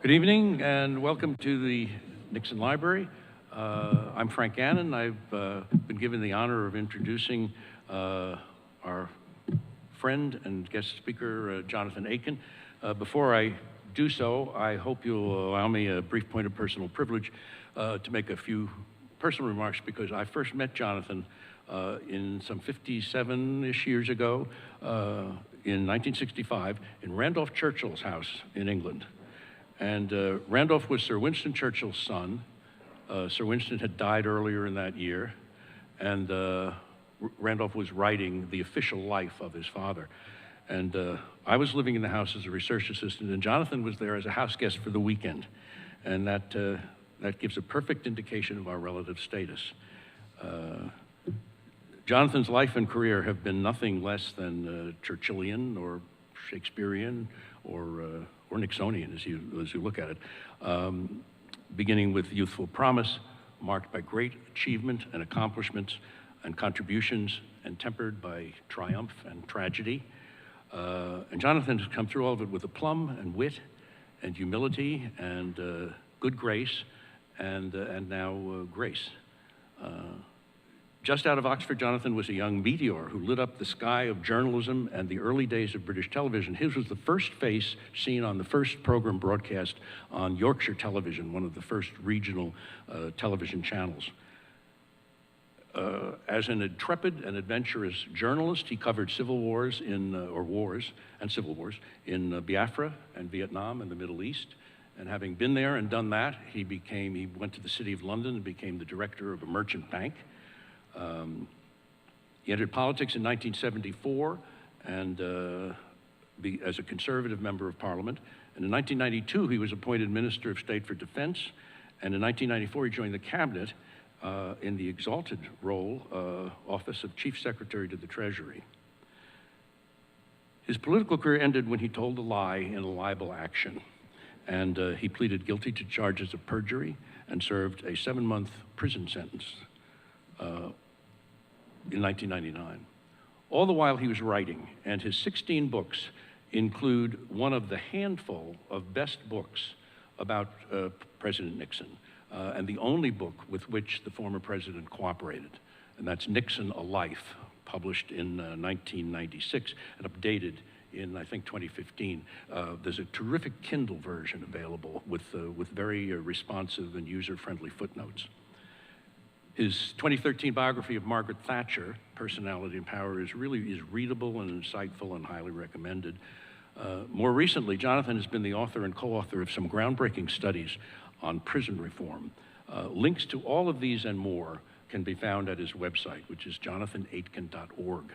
Good evening and welcome to the Nixon Library. I'm Frank Gannon. I've been given the honor of introducing our friend and guest speaker, Jonathan Aitken. Before I do so, I hope you'll allow me a brief point of personal privilege to make a few personal remarks, because I first met Jonathan in some 57-ish years ago in 1965 in Randolph Churchill's house in England. And Randolph was Sir Winston Churchill's son. Sir Winston had died earlier in that year, and Randolph was writing the official life of his father. And I was living in the house as a research assistant, and Jonathan was there as a house guest for the weekend. And that gives a perfect indication of our relative status. Jonathan's life and career have been nothing less than Churchillian or Shakespearean or Nixonian, as you look at it, beginning with youthful promise, marked by great achievement and accomplishments and contributions, and tempered by triumph and tragedy. And Jonathan has come through all of it with aplomb and wit and humility and good grace and now grace. Just out of Oxford, Jonathan was a young meteor who lit up the sky of journalism and the early days of British television. His was the first face seen on the first program broadcast on Yorkshire television, one of the first regional television channels. As an intrepid and adventurous journalist, he covered civil wars wars in Biafra and Vietnam and the Middle East. And having been there and done that, he went to the City of London and became the director of a merchant bank. He entered politics in 1974 and as a conservative member of parliament. And in 1992, he was appointed Minister of State for Defense. And in 1994, he joined the cabinet in the exalted role, office of Chief Secretary to the Treasury. His political career ended when he told a lie in a libel action. And he pleaded guilty to charges of perjury and served a 7-month prison sentence in 1999. All the while he was writing, and his 16 books include one of the handful of best books about President Nixon, and the only book with which the former president cooperated, and that's Nixon, A Life, published in 1996 and updated in, I think, 2015. There's a terrific Kindle version available with very responsive and user-friendly footnotes. His 2013 biography of Margaret Thatcher, Personality and Power, is readable and insightful and highly recommended. More recently, Jonathan has been the author and co-author of some groundbreaking studies on prison reform. Links to all of these and more can be found at his website, which is jonathanaitken.org.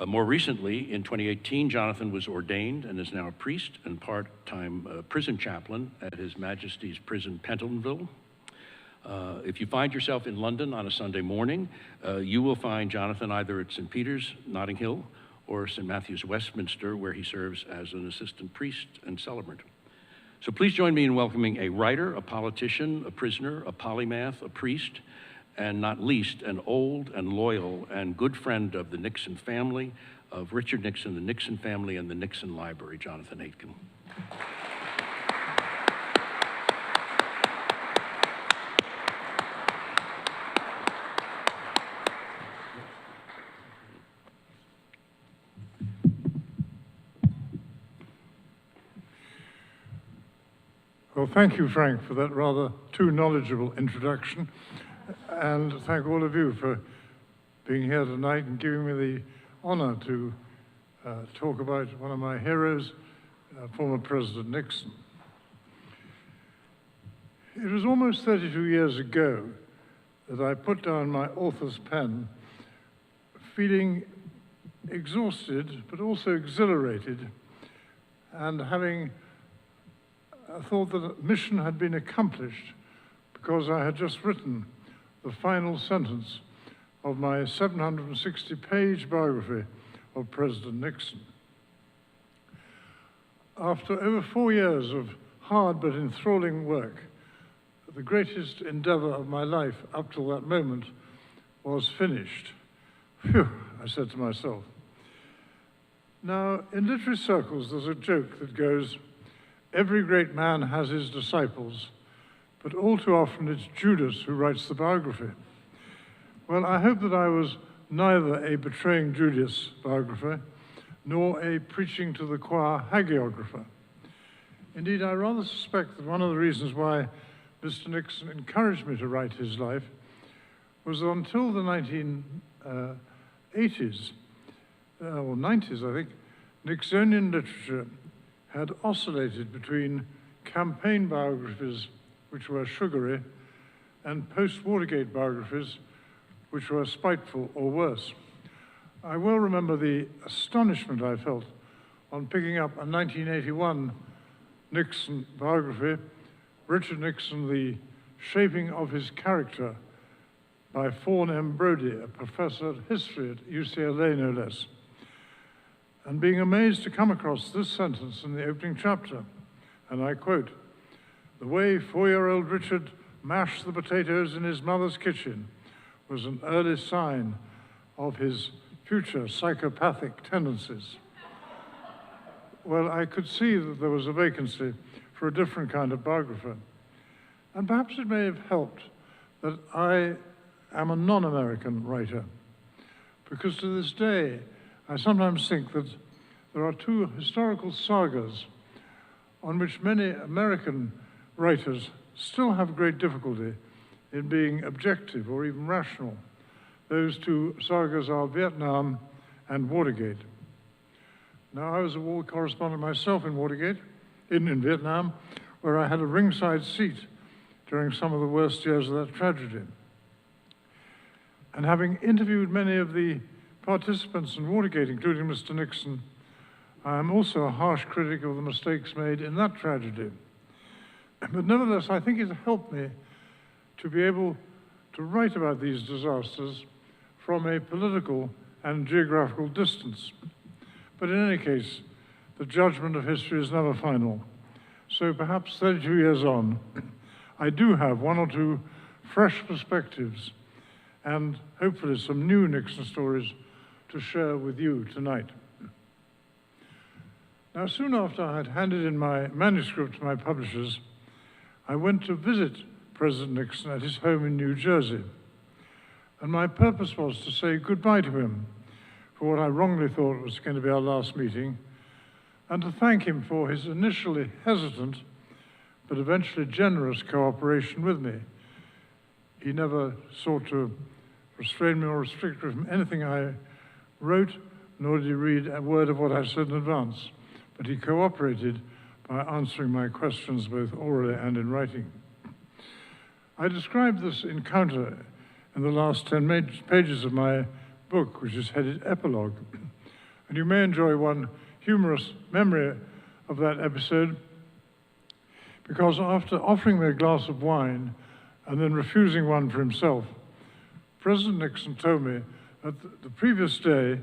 More recently, in 2018, Jonathan was ordained and is now a priest and part-time prison chaplain at His Majesty's Prison, Pentonville. If you find yourself in London on a Sunday morning, you will find Jonathan either at St. Peter's, Notting Hill, or St. Matthew's, Westminster, where he serves as an assistant priest and celebrant. So please join me in welcoming a writer, a politician, a prisoner, a polymath, a priest, and not least, an old and loyal and good friend of the Nixon family, of Richard Nixon, the Nixon family, and the Nixon Library, Jonathan Aitken. Well, thank you, Frank, for that rather too knowledgeable introduction. And thank all of you for being here tonight and giving me the honor to talk about one of my heroes, former President Nixon. It was almost 32 years ago that I put down my author's pen, feeling exhausted, but also exhilarated, and having thought that a mission had been accomplished because I had just written the final sentence of my 760-page biography of President Nixon. After over 4 years of hard but enthralling work, the greatest endeavor of my life up till that moment was finished. Phew, I said to myself. Now, in literary circles, there's a joke that goes, Every great man has his disciples, but all too often it's Judas who writes the biography. Well, I hope that I was neither a betraying Judas biographer nor a preaching to the choir hagiographer. Indeed, I rather suspect that one of the reasons why Mr. Nixon encouraged me to write his life was that until the 1980s, or 90s, I think, Nixonian literature had oscillated between campaign biographies, which were sugary, and post-Watergate biographies, which were spiteful or worse. I well remember the astonishment I felt on picking up a 1981 Nixon biography, Richard Nixon, The Shaping of His Character, by Fawn M. Brodie, a professor of history at UCLA, no less, and being amazed to come across this sentence in the opening chapter, and I quote, "The way 4-year-old Richard mashed the potatoes in his mother's kitchen was an early sign of his future psychopathic tendencies." Well, I could see that there was a vacancy for a different kind of biographer. And perhaps it may have helped that I am a non-American writer, because to this day, I sometimes think that there are two historical sagas on which many American writers still have great difficulty in being objective or even rational. Those two sagas are Vietnam and Watergate. Now, I was a war correspondent myself in Vietnam, where I had a ringside seat during some of the worst years of that tragedy. And having interviewed many of the participants in Watergate, including Mr. Nixon, I am also a harsh critic of the mistakes made in that tragedy. But nevertheless, I think it helped me to be able to write about these disasters from a political and geographical distance. But in any case, the judgment of history is never final. So perhaps 32 years on, I do have one or two fresh perspectives and hopefully some new Nixon stories to share with you tonight. Now, soon after I had handed in my manuscript to my publishers, I went to visit President Nixon at his home in New Jersey. And my purpose was to say goodbye to him for what I wrongly thought was going to be our last meeting, and to thank him for his initially hesitant but eventually generous cooperation with me. He never sought to restrain me or restrict me from anything I wrote, nor did he read a word of what I said in advance, but he cooperated by answering my questions both orally and in writing. I described this encounter in the last 10 pages of my book, which is headed Epilogue, and you may enjoy one humorous memory of that episode, because after offering me a glass of wine and then refusing one for himself, President Nixon told me that the previous day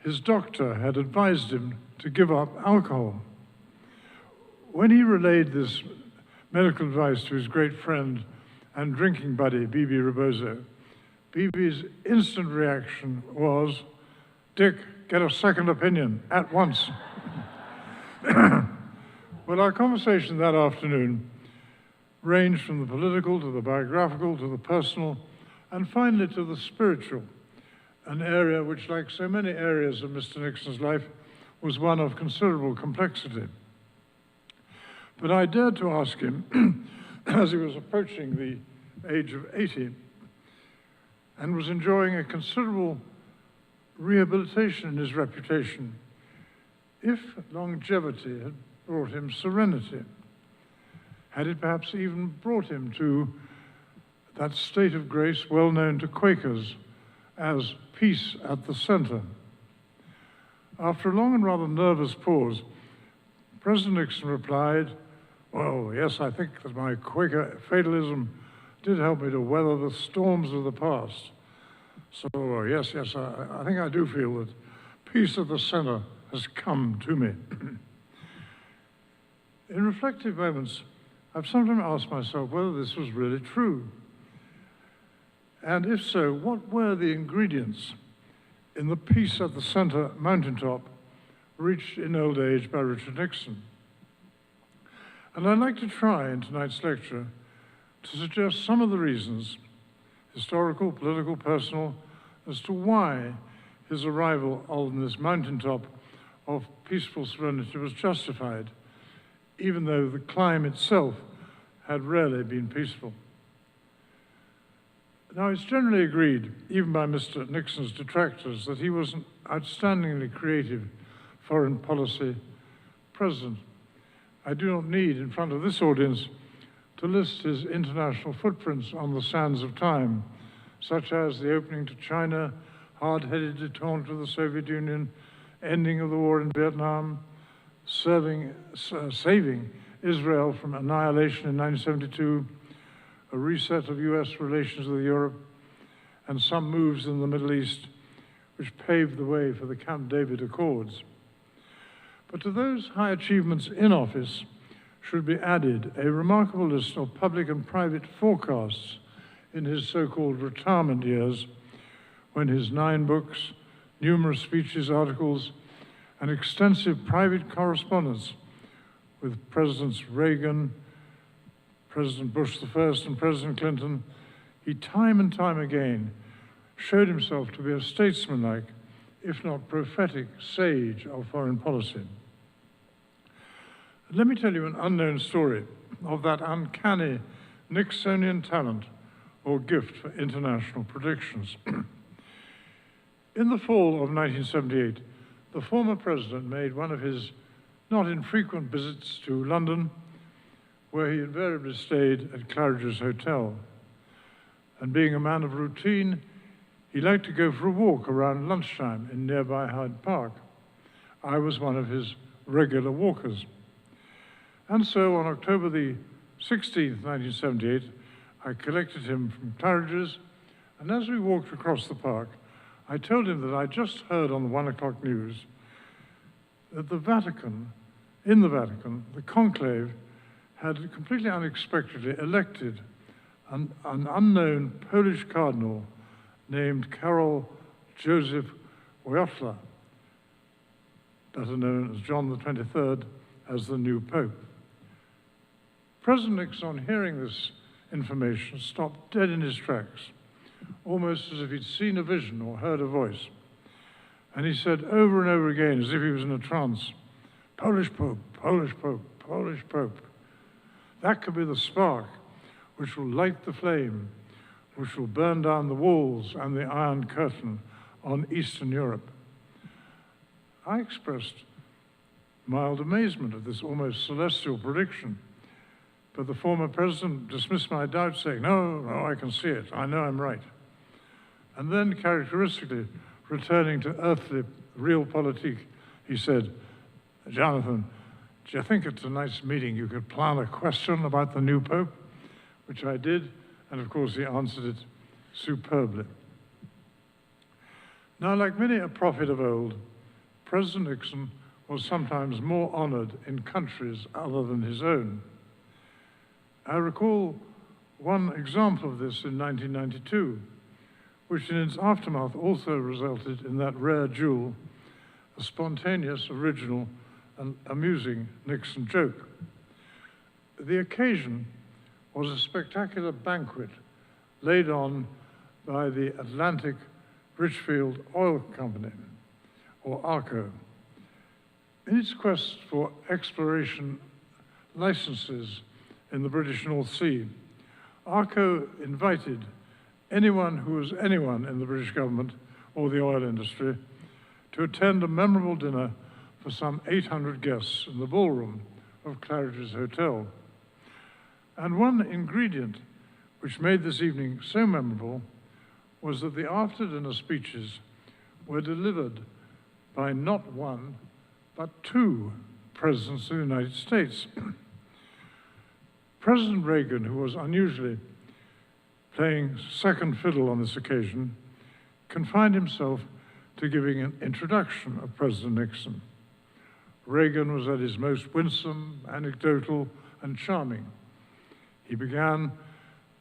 his doctor had advised him to give up alcohol. When he relayed this medical advice to his great friend and drinking buddy, B.B. Rebozo, B.B.'s instant reaction was, "Dick, get a second opinion at once." Well, our conversation that afternoon ranged from the political to the biographical to the personal and finally to the spiritual, an area which, like so many areas of Mr. Nixon's life, was one of considerable complexity. But I dared to ask him, as he was approaching the age of 80 and was enjoying a considerable rehabilitation in his reputation, if longevity had brought him serenity, had it perhaps even brought him to that state of grace well known to Quakers as peace at the center. After a long and rather nervous pause, President Nixon replied, "Well, yes, I think that my Quaker fatalism did help me to weather the storms of the past. So, yes, I think I do feel that peace at the center has come to me." In reflective moments, I've sometimes asked myself whether this was really true. And if so, what were the ingredients in the peace at the center mountaintop reached in old age by Richard Nixon? And I'd like to try in tonight's lecture to suggest some of the reasons, historical, political, personal, as to why his arrival on this mountaintop of peaceful serenity was justified, even though the climb itself had rarely been peaceful. Now, it's generally agreed, even by Mr. Nixon's detractors, that he was an outstandingly creative foreign policy president. I do not need, in front of this audience, to list his international footprints on the sands of time, such as the opening to China, hard-headed detente with the Soviet Union, ending of the war in Vietnam, saving Israel from annihilation in 1972, a reset of US relations with Europe, and some moves in the Middle East which paved the way for the Camp David Accords. But to those high achievements in office should be added a remarkable list of public and private forecasts in his so-called retirement years, when his 9 books, numerous speeches, articles, and extensive private correspondence with Presidents Reagan, President Bush I, and President Clinton, he time and time again showed himself to be a statesmanlike, if not prophetic, sage of foreign policy. Let me tell you an unknown story of that uncanny Nixonian talent or gift for international predictions. In the fall of 1978, the former president made one of his not infrequent visits to London, where he invariably stayed at Claridge's Hotel. And being a man of routine, he liked to go for a walk around lunchtime in nearby Hyde Park. I was one of his regular walkers. And so on October the 16th, 1978, I collected him from Claridge's, and as we walked across the park, I told him that I just heard on the 1 o'clock news that in the Vatican, the conclave had completely unexpectedly elected an unknown Polish cardinal named Karol Joseph Wojtyła, better known as John the 23rd, as the new Pope. President Nixon, on hearing this information, stopped dead in his tracks, almost as if he'd seen a vision or heard a voice. And he said over and over again, as if he was in a trance, "Polish Pope, Polish Pope, Polish Pope." That could be the spark which will light the flame, which will burn down the walls and the Iron Curtain on Eastern Europe. I expressed mild amazement at this almost celestial prediction, but the former president dismissed my doubts, saying, no, I can see it, I know I'm right. And then, characteristically, returning to earthly realpolitik, he said, "Jonathan, do you think at tonight's meeting you could plan a question about the new Pope?" Which I did, and of course he answered it superbly. Now, like many a prophet of old, President Nixon was sometimes more honored in countries other than his own. I recall one example of this in 1992, which in its aftermath also resulted in that rare jewel, a spontaneous, original, and amusing Nixon joke. The occasion was a spectacular banquet laid on by the Atlantic Richfield Oil Company, or ARCO. In its quest for exploration licenses in the British North Sea, ARCO invited anyone who was anyone in the British government or the oil industry to attend a memorable dinner for some 800 guests in the ballroom of Claridge's Hotel. And one ingredient which made this evening so memorable was that the after-dinner speeches were delivered by not one, but 2 presidents of the United States. President Reagan, who was unusually playing second fiddle on this occasion, confined himself to giving an introduction of President Nixon. Reagan was at his most winsome, anecdotal, and charming. He began,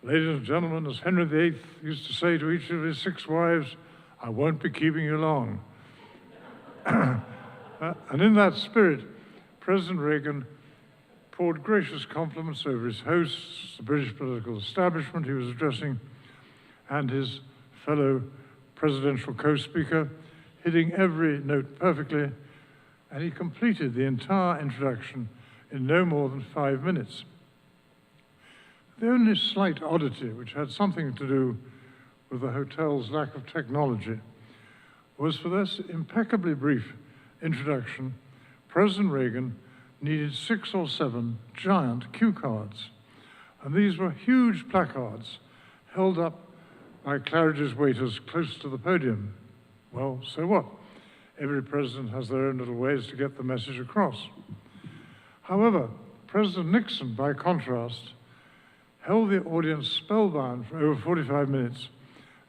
"Ladies and gentlemen, as Henry VIII used to say to each of his 6 wives, I won't be keeping you long." And in that spirit, President Reagan poured gracious compliments over his hosts, the British political establishment he was addressing, and his fellow presidential co-speaker, hitting every note perfectly, and he completed the entire introduction in no more than 5 minutes. The only slight oddity, which had something to do with the hotel's lack of technology, was for this impeccably brief introduction, President Reagan needed 6 or 7 giant cue cards. And these were huge placards held up by Claridge's waiters close to the podium. Well, so what? Every president has their own little ways to get the message across. However, President Nixon, by contrast, held the audience spellbound for over 45 minutes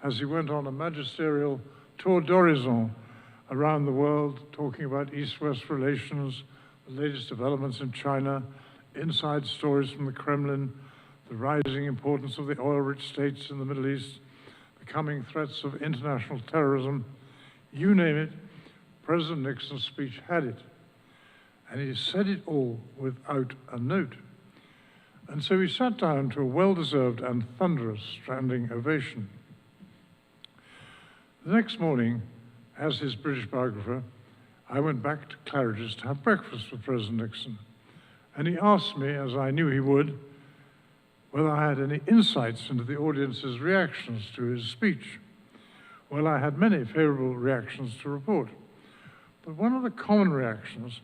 as he went on a magisterial tour d'horizon around the world, talking about East-West relations, the latest developments in China, inside stories from the Kremlin, the rising importance of the oil-rich states in the Middle East, the coming threats of international terrorism. You name it, President Nixon's speech had it. And he said it all without a note. And so he sat down to a well-deserved and thunderous standing ovation. The next morning, as his British biographer, I went back to Claridge's to have breakfast with President Nixon. And he asked me, as I knew he would, whether I had any insights into the audience's reactions to his speech. Well, I had many favorable reactions to report. But one of the common reactions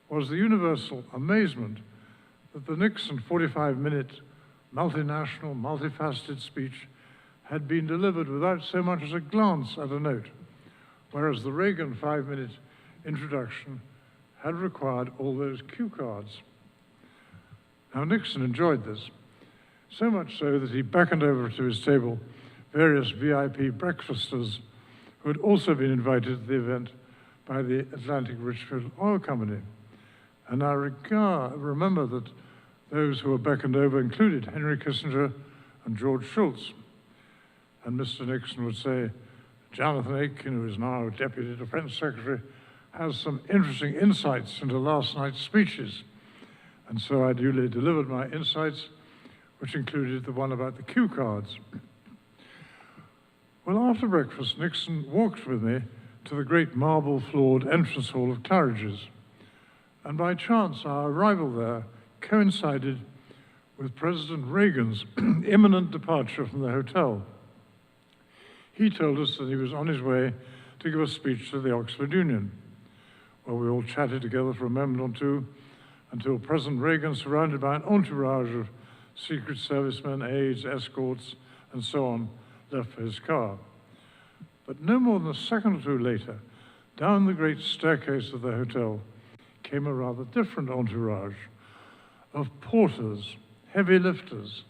was the universal amazement that the Nixon 45-minute multinational, multifaceted speech had been delivered without so much as a glance at a note, whereas the Reagan 5-minute introduction had required all those cue cards. Now, Nixon enjoyed this, so much so that he beckoned over to his table various VIP breakfasters who had also been invited to the event by the Atlantic Richfield Oil Company. And I remember that those who were beckoned over included Henry Kissinger and George Shultz. And Mr. Nixon would say, Jonathan Aitken, who is now Deputy Defense Secretary, has some interesting insights into last night's speeches. And so I duly delivered my insights, which included the one about the cue cards. Well, after breakfast, Nixon walked with me to the great marble-floored entrance hall of Claridge's. And by chance, our arrival there coincided with President Reagan's imminent departure from the hotel. He told us that he was on his way to give a speech to the Oxford Union. Well, we all chatted together for a moment or two until President Reagan, surrounded by an entourage of Secret Servicemen, aides, escorts, and so on, left for his car. But no more than a second or two later, down the great staircase of the hotel came a rather different entourage of porters, heavy lifters,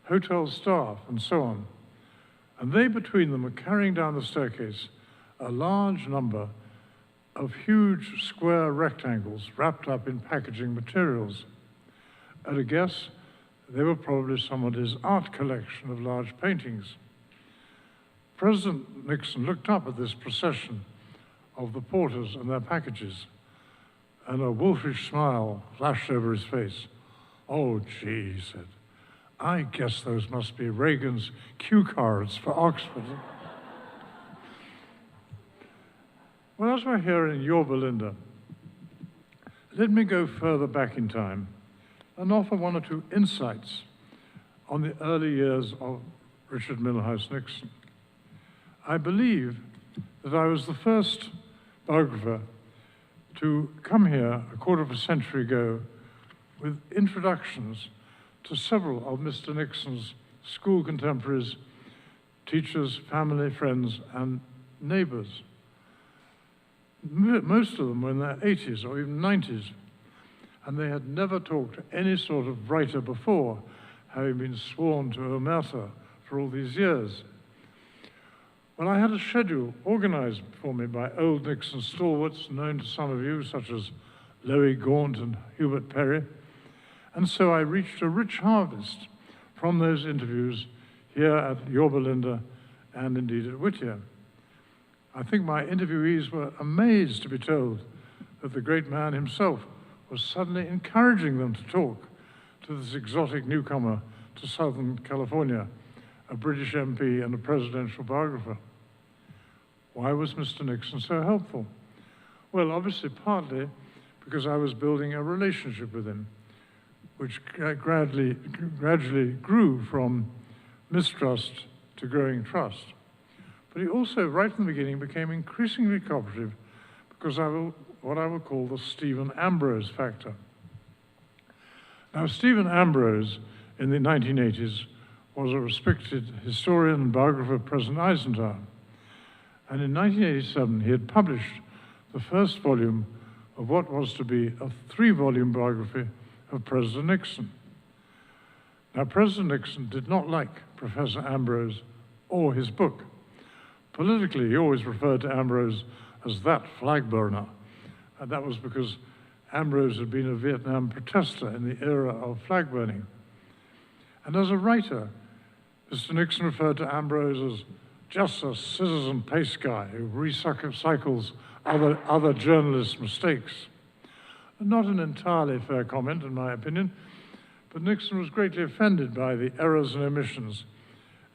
hotel staff, and so on. And they, between them, were carrying down the staircase a large number of huge square rectangles wrapped up in packaging materials. At a guess, they were probably somebody's art collection of large paintings. President Nixon looked up at this procession of the porters and their packages, and a wolfish smile flashed over his face. Oh, gee, he said, I guess those must be Reagan's cue cards for Oxford. Well, as we're here in Yorba Linda, let me go further back in time and offer one or two insights on the early years of Richard Milhous Nixon. I believe that I was the first biographer to come here a quarter of a century ago with introductions to several of Mr. Nixon's school contemporaries, teachers, family, friends, and neighbors. Most of them were in their 80s or even 90s, and they had never talked to any sort of writer before, having been sworn to omerta for all these years. Well, I had a schedule organized for me by old Nixon stalwarts known to some of you, such as Loie Gaunt and Hubert Perry, and so I reached a rich harvest from those interviews here at Yorba Linda and indeed at Whittier. I think my interviewees were amazed to be told that the great man himself was suddenly encouraging them to talk to this exotic newcomer to Southern California, a British MP and a presidential biographer. Why was Mr. Nixon so helpful? Well, obviously partly because I was building a relationship with him, which gradually grew from mistrust to growing trust. But he also, right from the beginning, became increasingly cooperative because of what I would call the Stephen Ambrose factor. Now, Stephen Ambrose, in the 1980s, was a respected historian and biographer of President Eisenhower. And in 1987, he had published the first volume of what was to be a 3-volume biography of President Nixon. Now, President Nixon did not like Professor Ambrose or his book. Politically, he always referred to Ambrose as that flag burner, and that was because Ambrose had been a Vietnam protester in the era of flag burning. And as a writer, Mr. Nixon referred to Ambrose as just a citizen pace guy who recycles other journalists' mistakes. Not an entirely fair comment, in my opinion, but Nixon was greatly offended by the errors and omissions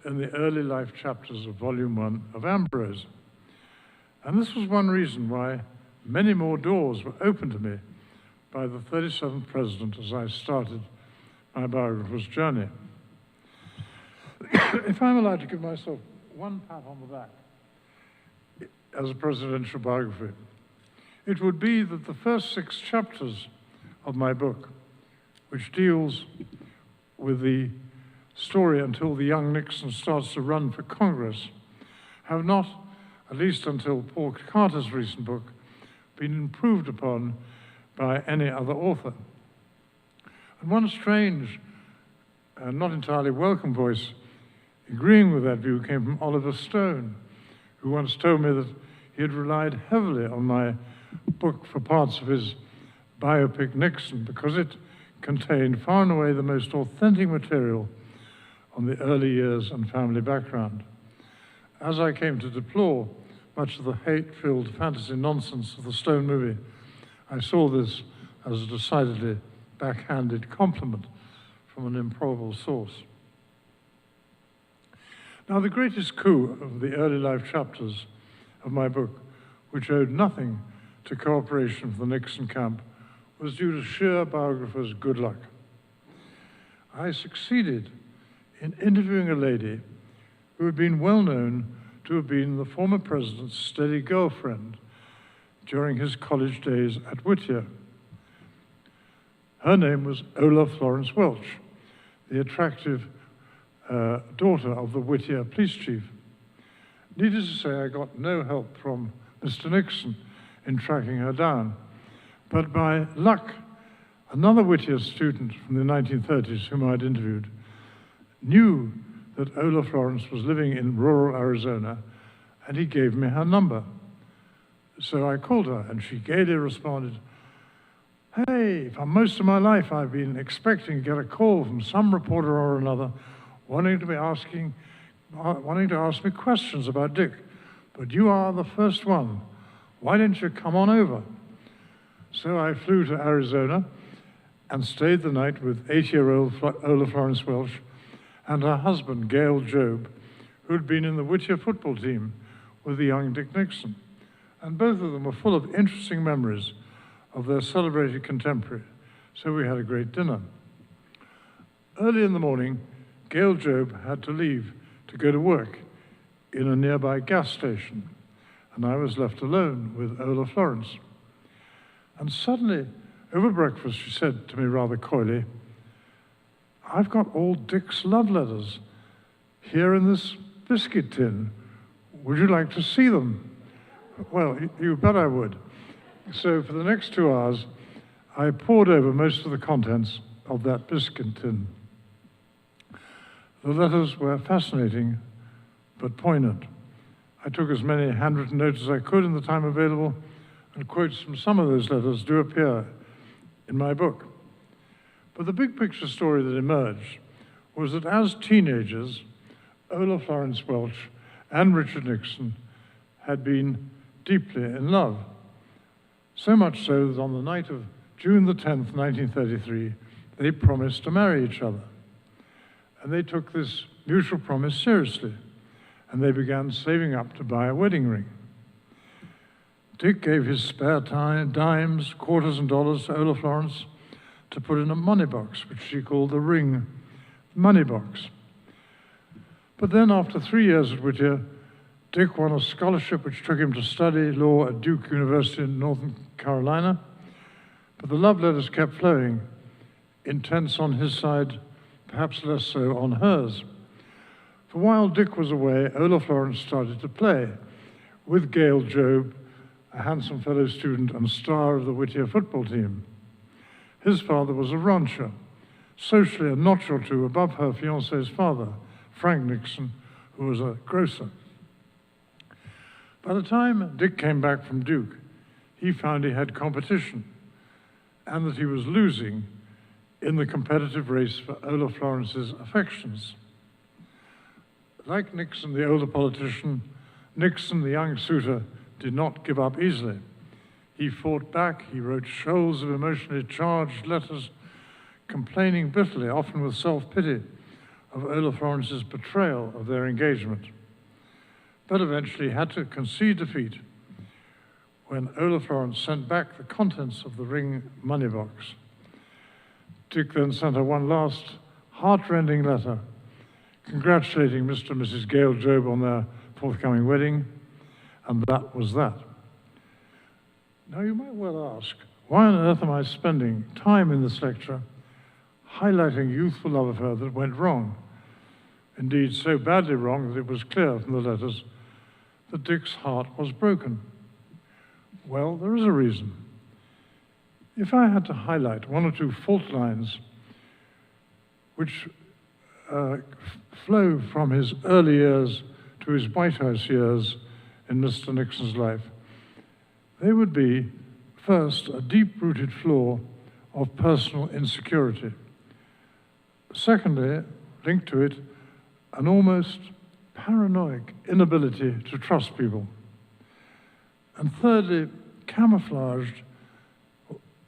in the early life chapters of Volume 1 of Ambrose. And this was one reason why many more doors were opened to me by the 37th president as I started my biographer's journey. If I'm allowed to give myself one pat on the back as a presidential biography, it would be that the first 6 chapters of my book, which deals with the story until the young Nixon starts to run for Congress, have not, at least until Paul Carter's recent book, been improved upon by any other author. And one strange and not entirely welcome voice agreeing with that view came from Oliver Stone, who once told me that he had relied heavily on my book for parts of his biopic Nixon because it contained far and away the most authentic material on the early years and family background. As I came to deplore much of the hate-filled fantasy nonsense of the Stone movie, I saw this as a decidedly backhanded compliment from an improbable source. Now, the greatest coup of the early life chapters of my book, which owed nothing to cooperation from the Nixon camp, was due to sheer biographer's good luck. I succeeded in interviewing a lady who had been well known to have been the former president's steady girlfriend during his college days at Whittier. Her name was Ola Florence Welch, the attractive daughter of the Whittier police chief. Needless to say, I got no help from Mr. Nixon in tracking her down. But by luck, another Whittier student from the 1930s whom I'd interviewed knew that Ola Florence was living in rural Arizona, and he gave me her number. So I called her, and she gaily responded, "Hey, for most of my life I've been expecting to get a call from some reporter or another wanting to ask me questions about Dick, but you are the first one. Why don't you come on over?" So I flew to Arizona and stayed the night with 80-year-old Ola Florence Welch and her husband, Gail Jobe, who had been in the Whittier football team with the young Dick Nixon. And both of them were full of interesting memories of their celebrated contemporary, so we had a great dinner. Early in the morning, Gail Jobe had to leave to go to work in a nearby gas station, and I was left alone with Ola Florence. And suddenly, over breakfast, she said to me rather coyly, "I've got all Dick's love letters here in this biscuit tin. Would you like to see them?" Well, you bet I would. So for the next 2 hours, I pored over most of the contents of that biscuit tin. The letters were fascinating, but poignant. I took as many handwritten notes as I could in the time available, and quotes from some of those letters do appear in my book. But the big picture story that emerged was that as teenagers, Ola Florence Welch and Richard Nixon had been deeply in love. So much so that on the night of June the 10th, 1933, they promised to marry each other. And they took this mutual promise seriously, and they began saving up to buy a wedding ring. Dick gave his spare time, dimes, quarters, and dollars to Olaf Lawrence to put in a money box, which she called the ring money box. But then, after 3 years at Whittier, Dick won a scholarship which took him to study law at Duke University in Northern Carolina. But the love letters kept flowing, intense on his side, perhaps less so on hers. For while Dick was away, Olaf Lawrence started to play with Gail Job, a handsome fellow student and star of the Whittier football team. His father was a rancher, socially a notch or two above her fiancé's father, Frank Nixon, who was a grocer. By the time Dick came back from Duke, he found he had competition and that he was losing in the competitive race for Olaf Lawrence's affections. Like Nixon, the older politician, Nixon, the young suitor, did not give up easily. He fought back. He wrote shoals of emotionally charged letters, complaining bitterly, often with self-pity, of Olaf Lawrence's betrayal of their engagement. But eventually had to concede defeat when Olaf Lawrence sent back the contents of the ring money box. Dick then sent her one last heart-rending letter congratulating Mr. and Mrs. Gail Job on their forthcoming wedding, and that was that. Now you might well ask, why on earth am I spending time in this lecture highlighting youthful love of her that went wrong? Indeed, so badly wrong that it was clear from the letters that Dick's heart was broken. Well, there is a reason. If I had to highlight one or two fault lines which flow from his early years to his White House years in Mr. Nixon's life, they would be, first, a deep-rooted flaw of personal insecurity. Secondly, linked to it, an almost paranoid inability to trust people. And thirdly, camouflaged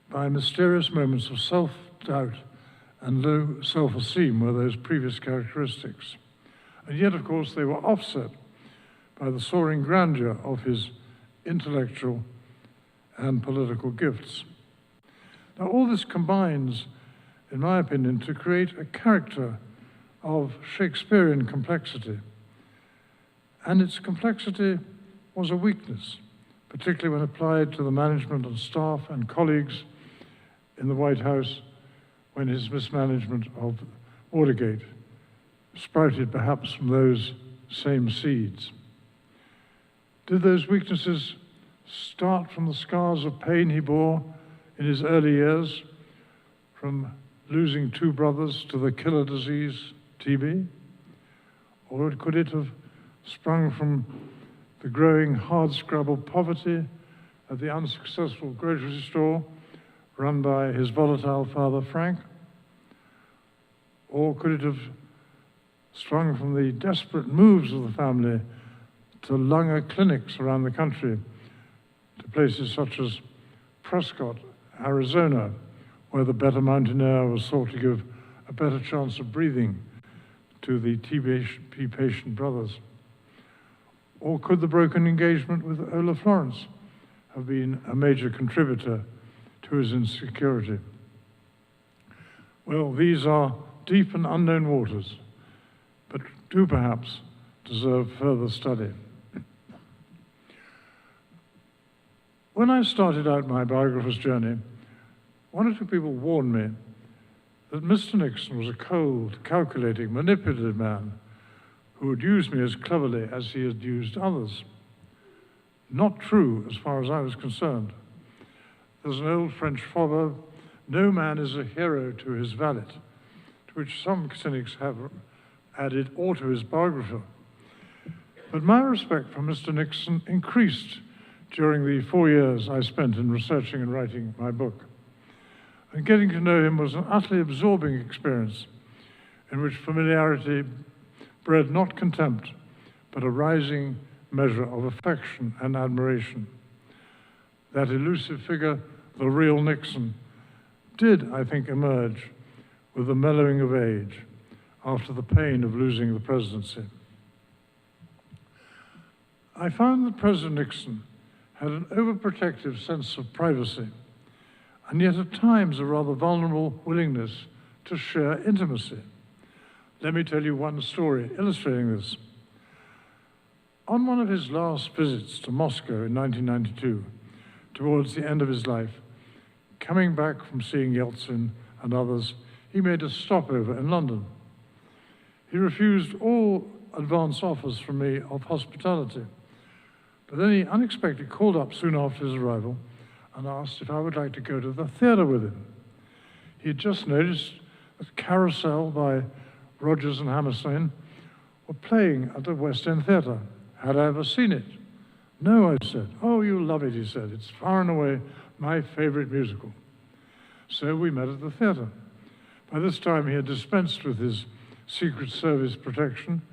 by mysterious moments of self-doubt and low self-esteem were those previous characteristics. And yet, of course, they were offset by the soaring grandeur of his intellectual and political gifts. Now, all this combines, in my opinion, to create a character of Shakespearean complexity. And its complexity was a weakness, particularly when applied to the management and staff and colleagues in the White House when his mismanagement of Watergate sprouted perhaps from those same seeds. Did those weaknesses start from the scars of pain he bore in his early years, from losing two brothers to the killer disease, TB? Or could it have sprung from the growing hard-scrabble poverty at the unsuccessful grocery store run by his volatile father, Frank? Or could it have sprung from the desperate moves of the family to Lunger clinics around the country, to places such as Prescott, Arizona, where the better mountain air was thought to give a better chance of breathing to the TB patient brothers? Or could the broken engagement with Olaf Lawrence have been a major contributor to his insecurity? Well, these are deep and unknown waters, but do perhaps deserve further study. When I started out my biographer's journey, one or two people warned me that Mr. Nixon was a cold, calculating, manipulative man who would use me as cleverly as he had used others. Not true as far as I was concerned. There's an old French proverb, no man is a hero to his valet, to which some cynics have added, or to his biographer. But my respect for Mr. Nixon increased during the 4 years I spent in researching and writing my book. And getting to know him was an utterly absorbing experience in which familiarity bred not contempt, but a rising measure of affection and admiration. That elusive figure, the real Nixon, did, I think, emerge with the mellowing of age after the pain of losing the presidency. I found that President Nixon had an overprotective sense of privacy, and yet at times a rather vulnerable willingness to share intimacy. Let me tell you one story illustrating this. On one of his last visits to Moscow in 1992, towards the end of his life, coming back from seeing Yeltsin and others, he made a stopover in London. He refused all advance offers from me of hospitality, but then he unexpectedly called up soon after his arrival and asked if I would like to go to the theatre with him. He had just noticed that Carousel by Rodgers and Hammerstein were playing at the West End Theatre. Had I ever seen it? No, I said. Oh, you'll love it, he said. It's far and away my favorite musical. So we met at the theatre. By this time, he had dispensed with his Secret Service protection,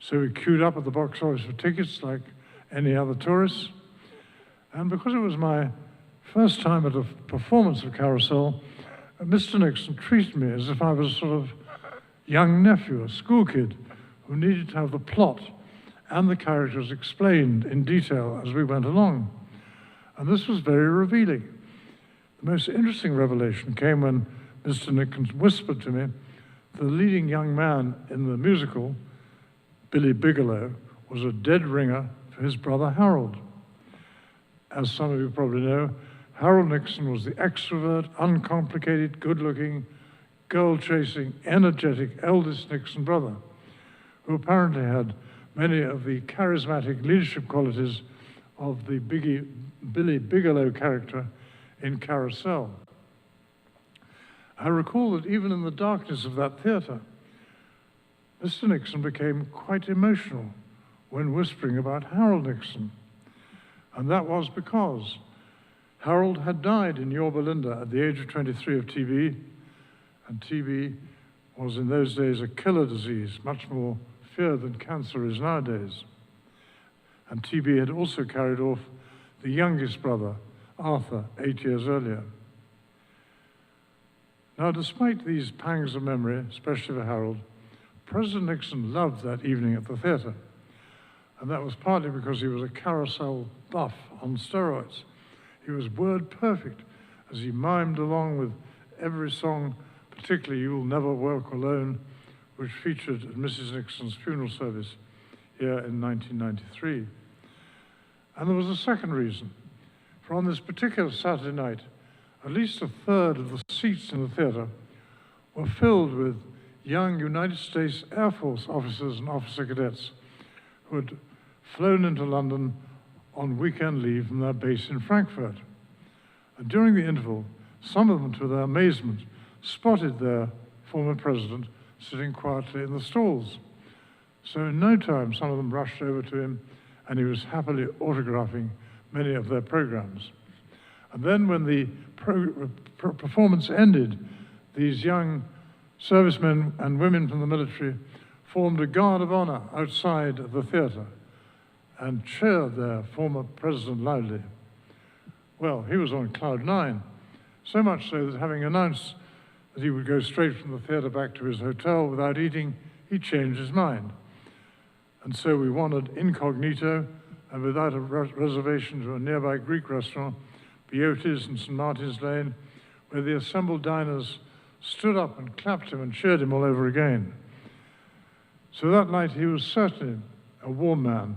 so we queued up at the box office for tickets like any other tourists. And because it was my first time at a performance of Carousel, Mr. Nixon treated me as if I was a sort of young nephew, a school kid, who needed to have the plot and the characters explained in detail as we went along. And this was very revealing. The most interesting revelation came when Mr. Nixon whispered to me the leading young man in the musical, Billy Bigelow, was a dead ringer for his brother Harold. As some of you probably know, Harold Nixon was the extrovert, uncomplicated, good-looking, girl-chasing, energetic eldest Nixon brother, who apparently had many of the charismatic leadership qualities of the Billy Bigelow character in Carousel. I recall that even in the darkness of that theatre, Mr. Nixon became quite emotional when whispering about Harold Nixon. And that was because Harold had died in Yorba Linda at the age of 23 of TB, and TB was in those days a killer disease, much more feared than cancer is nowadays. And TB had also carried off the youngest brother, Arthur, 8 years earlier. Now, despite these pangs of memory, especially for Harold, President Nixon loved that evening at the theatre. And that was partly because he was a Carousel buff on steroids. He was word perfect as he mimed along with every song, particularly You'll Never Walk Alone, which featured at Mrs. Nixon's funeral service here in 1993. And there was a second reason. For on this particular Saturday night, at least a third of the seats in the theatre were filled with young United States Air Force officers and officer cadets who had flown into London on weekend leave from their base in Frankfurt. And during the interval, some of them, to their amazement, spotted their former president sitting quietly in the stalls. So in no time, some of them rushed over to him, and he was happily autographing many of their programs. And then when the performance ended, these young servicemen and women from the military formed a guard of honor outside the theater and cheered their former president loudly. Well, he was on cloud nine, so much so that having announced that he would go straight from the theater back to his hotel without eating, he changed his mind. And so we wandered incognito and without a reservation to a nearby Greek restaurant, Biotis in St. Martin's Lane, where the assembled diners stood up and clapped him and cheered him all over again. So that night he was certainly a warm man,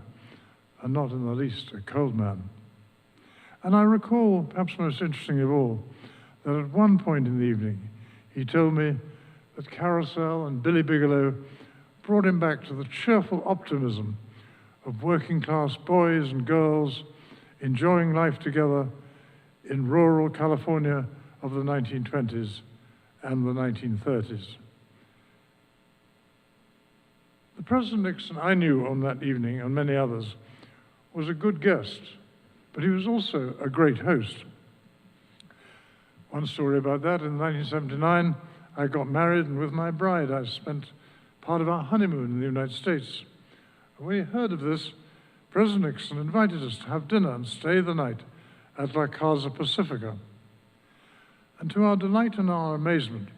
and not in the least a cold man. And I recall, perhaps most interesting of all, that at one point in the evening, he told me that Carousel and Billy Bigelow brought him back to the cheerful optimism of working-class boys and girls enjoying life together in rural California of the 1920s and the 1930s. The President Nixon I knew on that evening, and many others, was a good guest, but he was also a great host. One story about that, in 1979, I got married, and with my bride, I spent part of our honeymoon in the United States. And when he heard of this, President Nixon invited us to have dinner and stay the night at La Casa Pacifica. And to our delight and our amazement,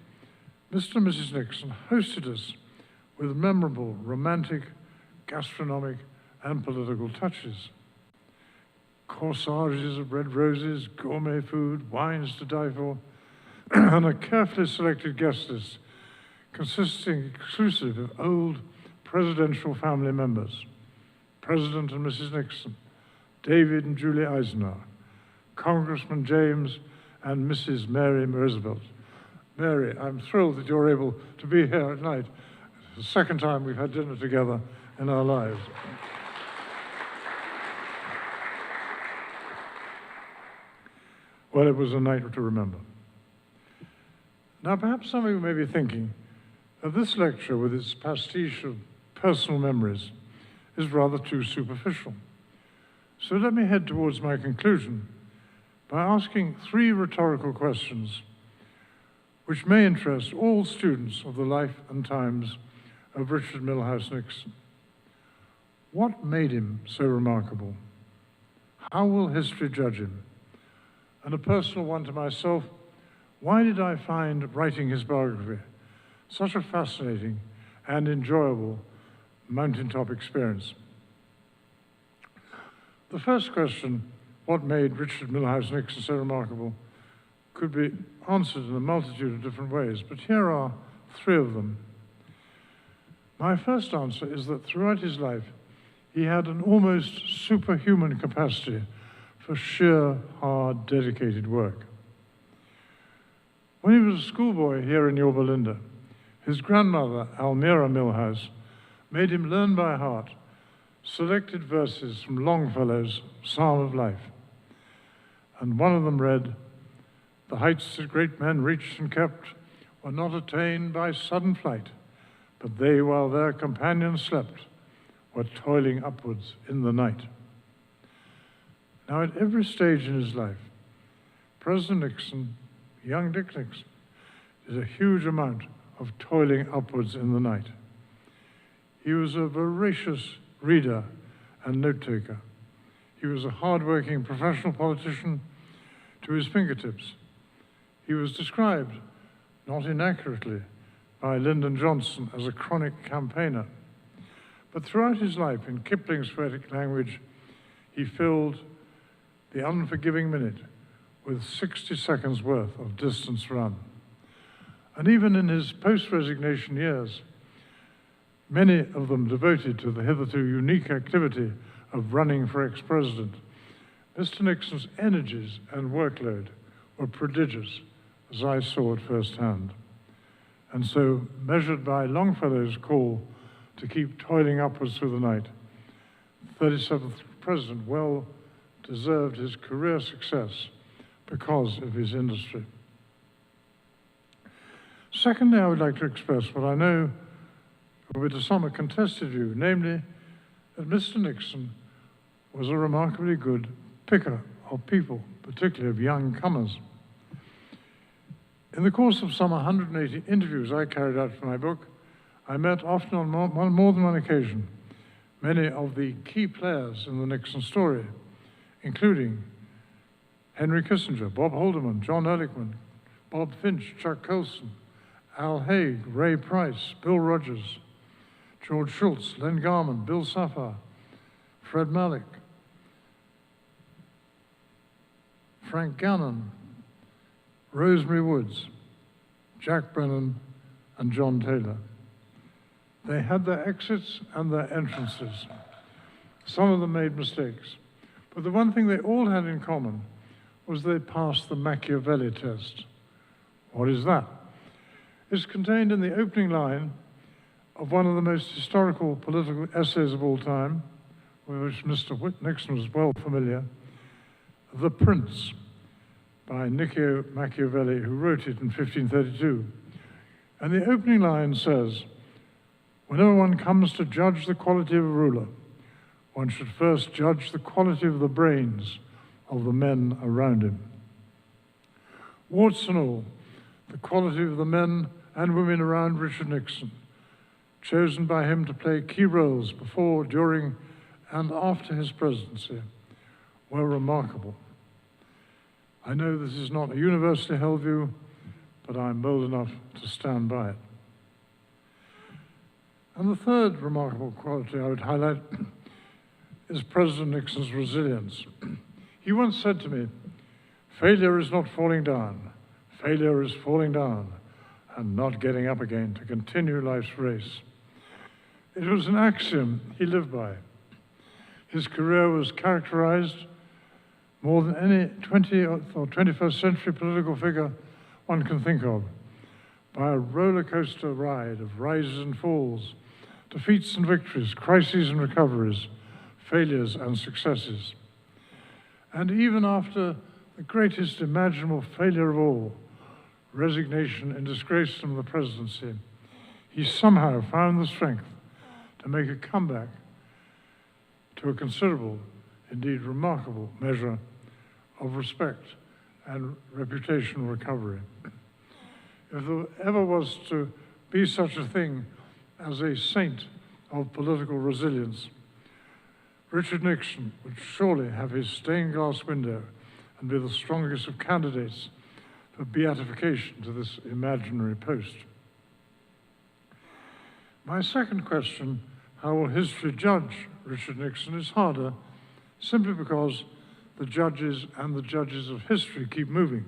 Mr. and Mrs. Nixon hosted us with memorable, romantic, gastronomic, and political touches. Corsages of red roses, gourmet food, wines to die for, and a carefully selected guest list consisting exclusively of old presidential family members, President and Mrs. Nixon, David and Julie Eisenhower, Congressman James and Mrs. Mary Roosevelt. Mary, I'm thrilled that you're able to be here at night. It's the second time we've had dinner together in our lives. Well, it was a night to remember. Now, perhaps some of you may be thinking that this lecture, with its pastiche of personal memories, is rather too superficial. So let me head towards my conclusion by asking 3 rhetorical questions which may interest all students of the life and times of Richard Milhous Nixon. What made him so remarkable? How will history judge him? And a personal one to myself, why did I find writing his biography such a fascinating and enjoyable mountaintop experience? The first question, what made Richard Milhous Nixon so remarkable, could be answered in a multitude of different ways, but here are 3 of them. My first answer is that throughout his life, he had an almost superhuman capacity for sheer, hard, dedicated work. When he was a schoolboy here in Yorba Linda, his grandmother, Almira Milhous, made him learn by heart selected verses from Longfellow's Psalm of Life. And one of them read, "The heights that great men reached and kept were not attained by sudden flight, but they, while their companions slept, were toiling upwards in the night." Now, at every stage in his life, President Nixon, young Dick Nixon, did a huge amount of toiling upwards in the night. He was a voracious reader and note-taker. He was a hard-working professional politician to his fingertips. He was described, not inaccurately, by Lyndon Johnson as a chronic campaigner. But throughout his life, in Kipling's poetic language, he filled the unforgiving minute with 60 seconds worth of distance run. And even in his post-resignation years, many of them devoted to the hitherto unique activity of running for ex-president, Mr. Nixon's energies and workload were prodigious, as I saw it firsthand. And so, measured by Longfellow's call to keep toiling upwards through the night, 37th President well deserved his career success because of his industry. Secondly, I would like to express what I know will be to some a contested view, namely that Mr. Nixon was a remarkably good picker of people, particularly of young comers. In the course of some 180 interviews I carried out for my book, I met often on more than one occasion many of the key players in the Nixon story, including Henry Kissinger, Bob Haldeman, John Ehrlichman, Bob Finch, Chuck Colson, Al Haig, Ray Price, Bill Rogers, George Shultz, Len Garman, Bill Safar, Fred Malek, Frank Gannon, Rosemary Woods, Jack Brennan, and John Taylor. They had their exits and their entrances. Some of them made mistakes. But the one thing they all had in common was they passed the Machiavelli test. What is that? It's contained in the opening line of one of the most historical political essays of all time, with which Mr. Nixon was well familiar, The Prince, by Niccolo Machiavelli, who wrote it in 1532. And the opening line says, "Whenever one comes to judge the quality of a ruler, one should first judge the quality of the brains of the men around him." Warts and all, the quality of the men and women around Richard Nixon, chosen by him to play key roles before, during, and after his presidency, were remarkable. I know this is not a universally held view, but I'm bold enough to stand by it. And the third remarkable quality I would highlight is President Nixon's resilience. He once said to me, "Failure is not falling down. Failure is falling down and not getting up again to continue life's race." It was an axiom he lived by. His career was characterized more than any 20th or 21st century political figure one can think of by a roller coaster ride of rises and falls, defeats and victories, crises and recoveries, failures and successes. And even after the greatest imaginable failure of all, resignation and disgrace from the presidency, he somehow found the strength to make a comeback to a considerable, indeed remarkable, measure of respect and reputational recovery. If there ever was to be such a thing as a saint of political resilience, Richard Nixon would surely have his stained glass window and be the strongest of candidates for beatification to this imaginary post. My second question, how will history judge Richard Nixon, is harder simply because the judges and the judges of history keep moving.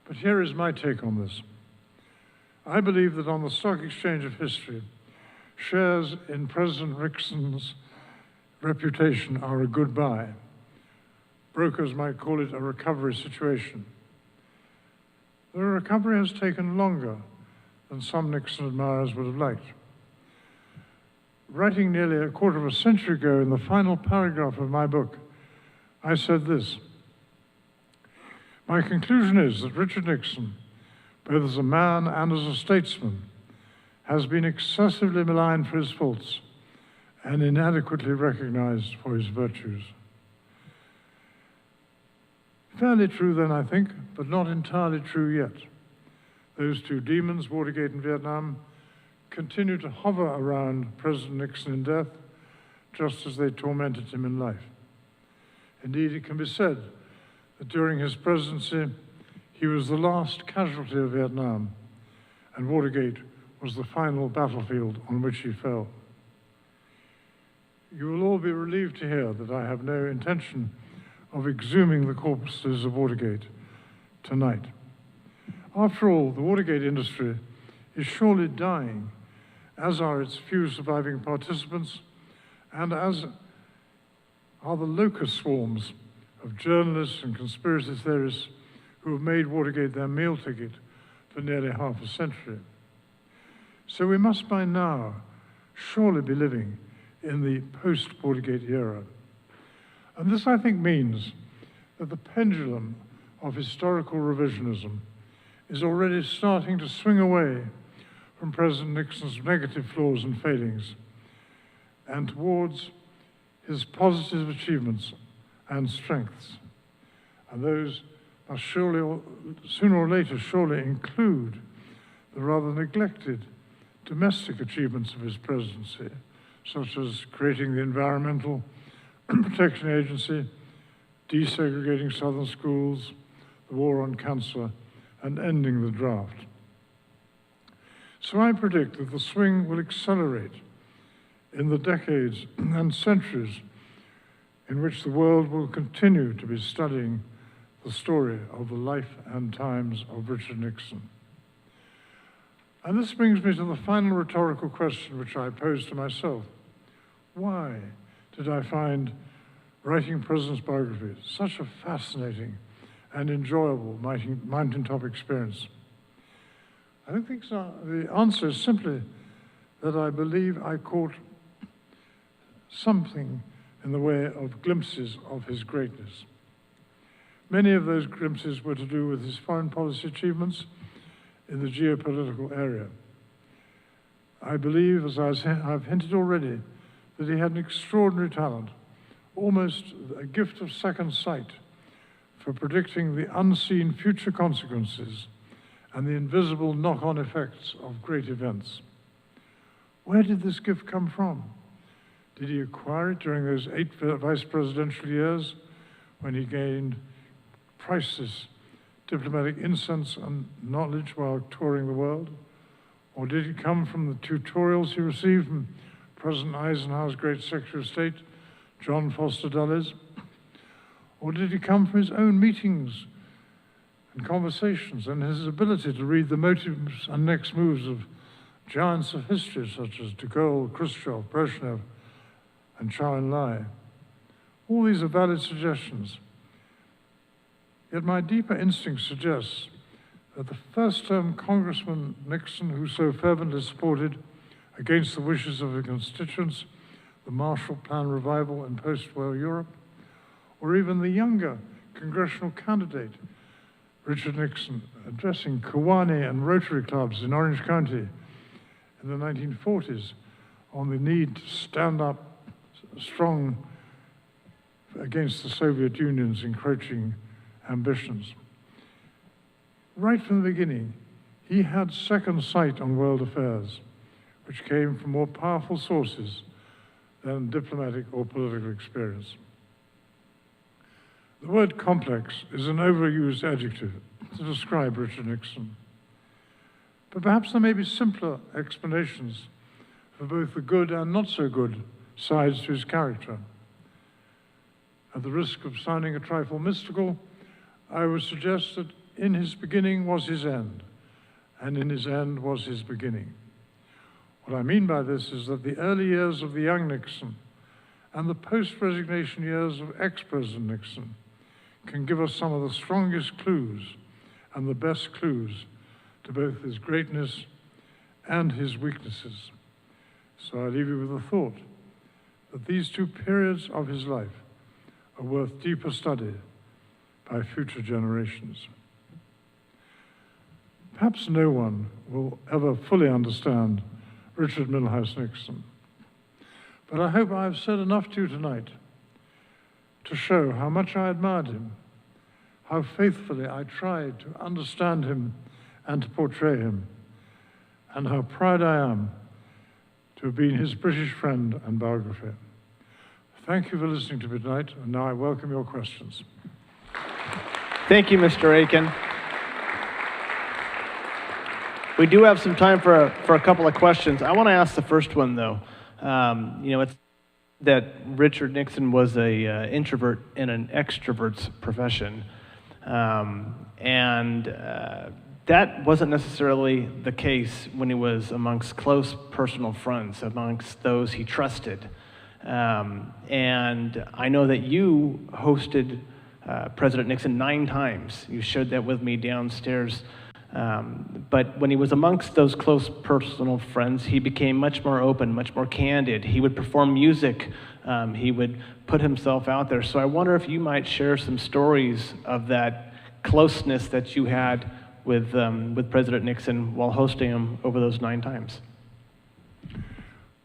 But here is my take on this. I believe that on the stock exchange of history, shares in President Nixon's reputation are a good buy. Brokers might call it a recovery situation. The recovery has taken longer than some Nixon admirers would have liked. Writing nearly a quarter of a century ago in the final paragraph of my book, I said this: "My conclusion is that Richard Nixon, both as a man and as a statesman, has been excessively maligned for his faults and inadequately recognized for his virtues." Fairly true then, I think, but not entirely true yet. Those two demons, Watergate and Vietnam, continue to hover around President Nixon in death, just as they tormented him in life. Indeed, it can be said that during his presidency, he was the last casualty of Vietnam, and Watergate was the final battlefield on which he fell. You will all be relieved to hear that I have no intention of exhuming the corpses of Watergate tonight. After all, the Watergate industry is surely dying, as are its few surviving participants, and as are the locust swarms of journalists and conspiracy theorists who have made Watergate their meal ticket for nearly half a century. So we must by now surely be living in the post-Watergate era. And this, I think, means that the pendulum of historical revisionism is already starting to swing away from President Nixon's negative flaws and failings and towards his positive achievements and strengths. And those must surely, sooner or later, surely include the rather neglected domestic achievements of his presidency, such as creating the Environmental Protection Agency, desegregating Southern schools, the war on cancer, and ending the draft. So I predict that the swing will accelerate in the decades and centuries in which the world will continue to be studying the story of the life and times of Richard Nixon. And this brings me to the final rhetorical question which I posed to myself. Why did I find writing president's biographies such a fascinating and enjoyable mountaintop experience? I don't think so. The answer is simply that I believe I caught something in the way of glimpses of his greatness. Many of those glimpses were to do with his foreign policy achievements in the geopolitical area. I believe, as I've hinted already, that he had an extraordinary talent, almost a gift of second sight, for predicting the unseen future consequences and the invisible knock-on effects of great events. Where did this gift come from? Did he acquire it during those 8 vice presidential years when he gained priceless diplomatic insights and knowledge while touring the world? Or did it come from the tutorials he received from President Eisenhower's great Secretary of State, John Foster Dulles? Or did it come from his own meetings and conversations and his ability to read the motives and next moves of giants of history such as de Gaulle, Khrushchev, Brezhnev, and Zhou Enlai? All these are valid suggestions. Yet my deeper instinct suggests that the first-term Congressman Nixon, who so fervently supported, against the wishes of his constituents, the Marshall Plan revival in post-war Europe, or even the younger congressional candidate, Richard Nixon, addressing Kiwani and Rotary clubs in Orange County in the 1940s on the need to stand up strong against the Soviet Union's encroaching ambitions. Right from the beginning, he had second sight on world affairs, which came from more powerful sources than diplomatic or political experience. The word complex is an overused adjective to describe Richard Nixon. But perhaps there may be simpler explanations for both the good and not so good sides to his character. At the risk of sounding a trifle mystical, I would suggest that in his beginning was his end, and in his end was his beginning. What I mean by this is that the early years of the young Nixon and the post-resignation years of ex-President Nixon can give us some of the strongest clues and the best clues to both his greatness and his weaknesses. So I leave you with the thought that these two periods of his life are worth deeper study by future generations. Perhaps no one will ever fully understand Richard Milhous Nixon, but I hope I have said enough to you tonight to show how much I admired him, how faithfully I tried to understand him and to portray him, and how proud I am to have been his British friend and biographer. Thank you for listening to me tonight, and now I welcome your questions. Thank you, Mr. Aitken. We do have some time for a couple of questions. I want to ask the first one, though. It's that Richard Nixon was a introvert in an extrovert's profession, and that wasn't necessarily the case when he was amongst close personal friends, amongst those he trusted. And I know that you hosted President Nixon 9 times. You shared that with me downstairs. But when he was amongst those close personal friends, he became much more open, much more candid. He would perform music. He would put himself out there. So I wonder if you might share some stories of that closeness that you had with President Nixon while hosting him over those 9 times.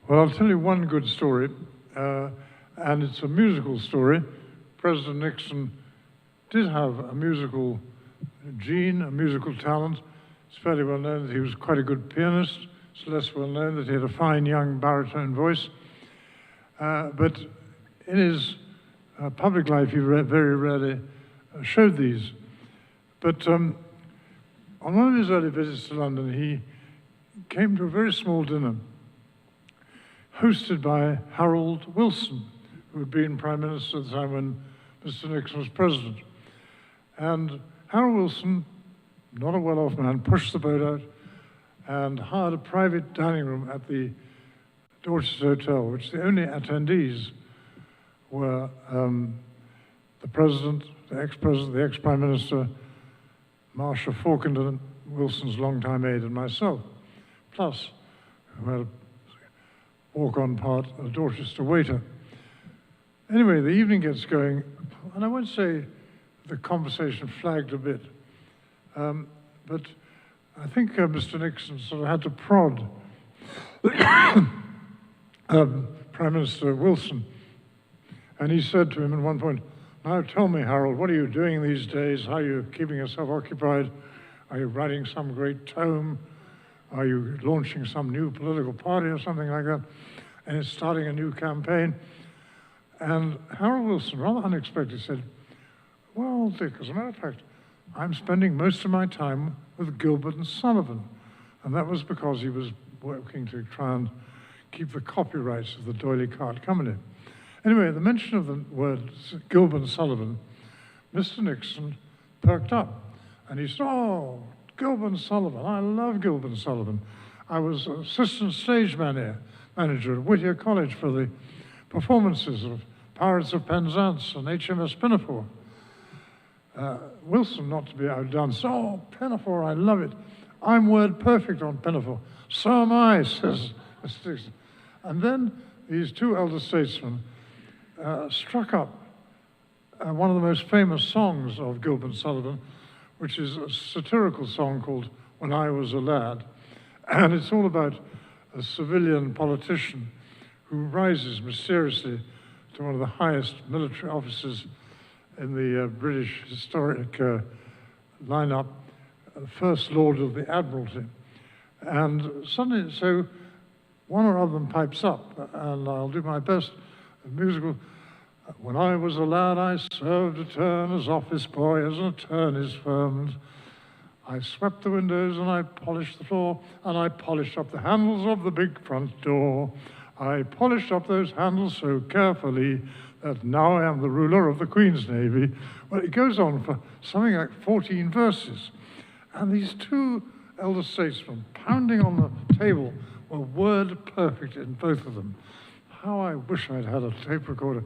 Well, I'll tell you one good story, and it's a musical story. President Nixon did have a musical gene, a musical talent. It's fairly well known that he was quite a good pianist. It's less well known that he had a fine young baritone voice. But in his public life, he very rarely showed these. But on one of his early visits to London, he came to a very small dinner hosted by Harold Wilson, who had been Prime Minister at the time when Mr. Nixon was president. And Harold Wilson, not a well-off man, pushed the boat out and hired a private dining room at the Dorchester Hotel, which the only attendees were the president, the ex-prime minister, Marcia Faulkner, Wilson's longtime aide, and myself, plus who had a walk-on part, a Dorchester waiter. Anyway, the evening gets going, and I won't say the conversation flagged a bit, but I think Mr. Nixon sort of had to prod Prime Minister Wilson, and he said to him at one point, "Now tell me, Harold, what are you doing these days? How are you keeping yourself occupied? Are you writing some great tome? Are you launching some new political party or something like that? And it's starting a new campaign?" And Harold Wilson, rather unexpectedly, said, Well, Dick, as a matter of fact, I'm spending most of my time with Gilbert and Sullivan. And that was because he was working to try and keep the copyrights of the D'Oyly Carte Company. Anyway, the mention of the words Gilbert and Sullivan, Mr. Nixon perked up. And he said, oh, Gilbert and Sullivan, I love Gilbert and Sullivan. I was assistant stage manager at Whittier College for the performances of Pirates of Penzance and HMS Pinafore. Wilson, not to be outdone, said, oh, Pinafore, I love it. I'm word perfect on Pinafore. So am I, says Mr. Nixon. And then these two elder statesmen struck up one of the most famous songs of Gilbert and Sullivan, which is a satirical song called When I Was a Lad. And it's all about a civilian politician who rises mysteriously to one of the highest military officers in the British historic lineup, First Lord of the Admiralty. And suddenly, so one or other of them pipes up, and I'll do my best musical. When I was a lad, I served a turn as office boy, as an attorney's firm. I swept the windows and I polished the floor, and I polished up the handles of the big front door. I polished up those handles so carefully that now I am the ruler of the Queen's Navy. Well, it goes on for something like 14 verses. And these two elder statesmen pounding on the table were word perfect in both of them. How I wish I'd had a tape recorder.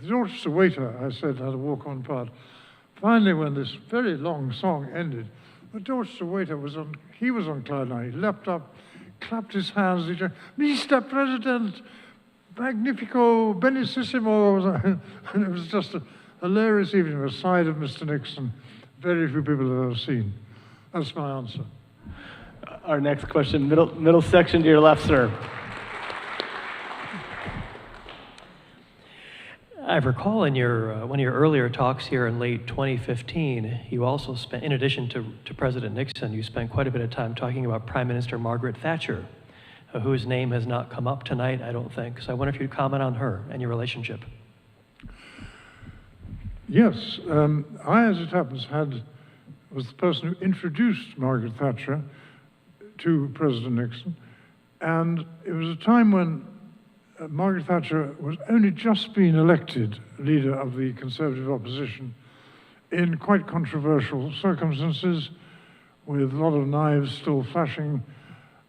The orchestra waiter, I said, had a walk-on part. Finally, when this very long song ended, the orchestra waiter was on cloud nine. He leapt up, clapped his hands, he said, Mr. President, magnifico, benissimo. And it was just a hilarious evening, a side of Mr. Nixon very few people have ever seen. That's my answer. Our next question, middle section to your left, sir. I recall in one of your earlier talks here in late 2015, you also spent, in addition to President Nixon, you spent quite a bit of time talking about Prime Minister Margaret Thatcher, whose name has not come up tonight, I don't think. So I wonder if you'd comment on her and your relationship. Yes, I, as it happens, was the person who introduced Margaret Thatcher to President Nixon. And it was a time when Margaret Thatcher was only just being elected leader of the Conservative opposition in quite controversial circumstances, with a lot of knives still flashing